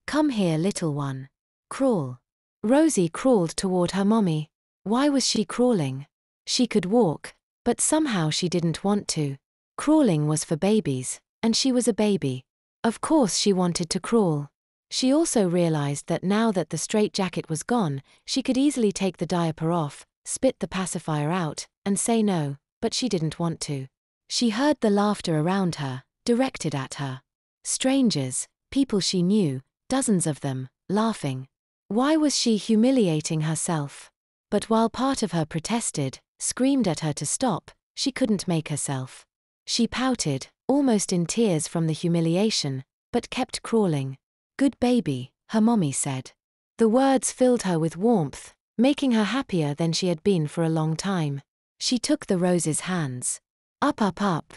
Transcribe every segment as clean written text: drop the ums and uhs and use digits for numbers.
Come here, little one. Crawl. Rosie crawled toward her mommy. Why was she crawling? She could walk, but somehow she didn't want to. Crawling was for babies, and she was a baby. Of course she wanted to crawl. She also realized that now that the straitjacket was gone, she could easily take the diaper off, spit the pacifier out, and say no, but she didn't want to. She heard the laughter around her, directed at her. Strangers, people she knew, dozens of them, laughing. Why was she humiliating herself? But while part of her protested, screamed at her to stop, she couldn't make herself. She pouted, almost in tears from the humiliation, but kept crawling. Good baby, her mommy said. The words filled her with warmth, making her happier than she had been for a long time. She took the Rose's hands. Up, up, up.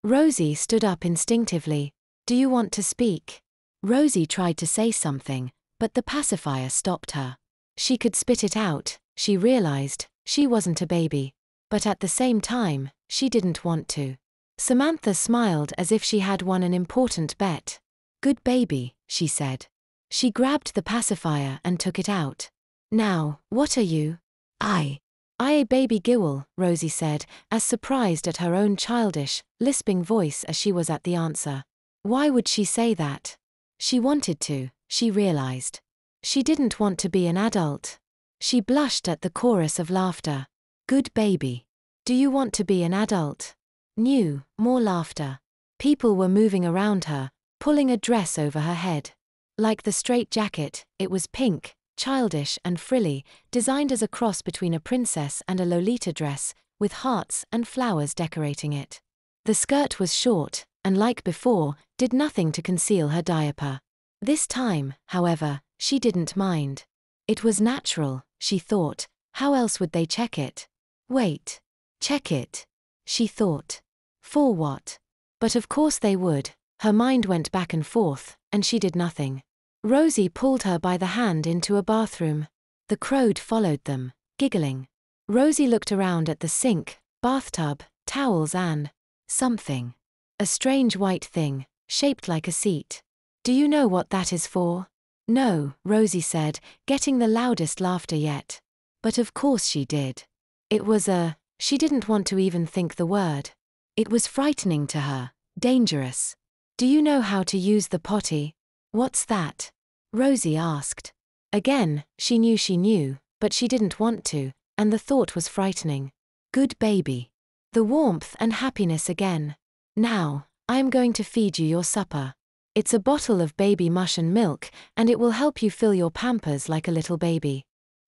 Rosie stood up instinctively. Do you want to speak? Rosie tried to say something, but the pacifier stopped her. She could spit it out, she realized, she wasn't a baby. But at the same time, she didn't want to. Samantha smiled as if she had won an important bet. Good baby, she said. She grabbed the pacifier and took it out. Now, what are you? I a baby Giwel, Rosie said, as surprised at her own childish, lisping voice as she was at the answer. Why would she say that? She wanted to, she realized. She didn't want to be an adult. She blushed at the chorus of laughter. Good baby. Do you want to be an adult? New, more laughter. People were moving around her, pulling a dress over her head. Like the straitjacket, it was pink, childish and frilly, designed as a cross between a princess and a Lolita dress, with hearts and flowers decorating it. The skirt was short, and like before, did nothing to conceal her diaper. This time, however, she didn't mind. It was natural, she thought. How else would they check it? Wait. Check it. She thought. For what? But of course they would. Her mind went back and forth, and she did nothing. Rosie pulled her by the hand into a bathroom. The crowd followed them, giggling. Rosie looked around at the sink, bathtub, towels and something. A strange white thing, shaped like a seat. Do you know what that is for? No, Rosie said, getting the loudest laughter yet. But of course she did. It was she didn't want to even think the word. It was frightening to her, dangerous. Do you know how to use the potty? What's that? Rosie asked. Again, she knew, but she didn't want to, and the thought was frightening. Good baby. The warmth and happiness again. Now, I am going to feed you your supper. It's a bottle of baby mush and milk, and it will help you fill your pampers like a little baby.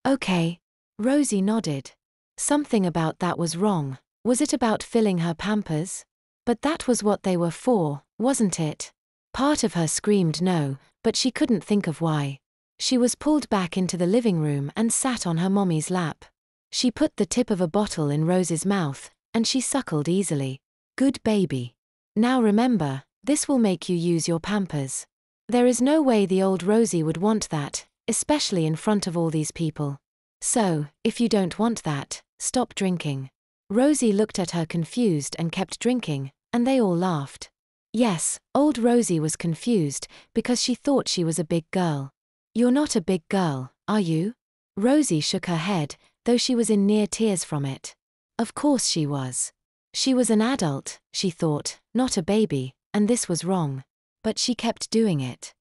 Okay. Rosie nodded. Something about that was wrong. Was it about filling her pampers? But that was what they were for, wasn't it? Part of her screamed no, but she couldn't think of why. She was pulled back into the living room and sat on her mommy's lap. She put the tip of a bottle in Rose's mouth, and she suckled easily. Good baby. Now remember, this will make you use your pampers. There is no way the old Rosie would want that, especially in front of all these people. So, if you don't want that, stop drinking. Rosie looked at her confused and kept drinking, and they all laughed. Yes, old Rosie was confused, because she thought she was a big girl. You're not a big girl, are you? Rosie shook her head, though she was in near tears from it. Of course she was. She was an adult, she thought, not a baby, and this was wrong. But she kept doing it.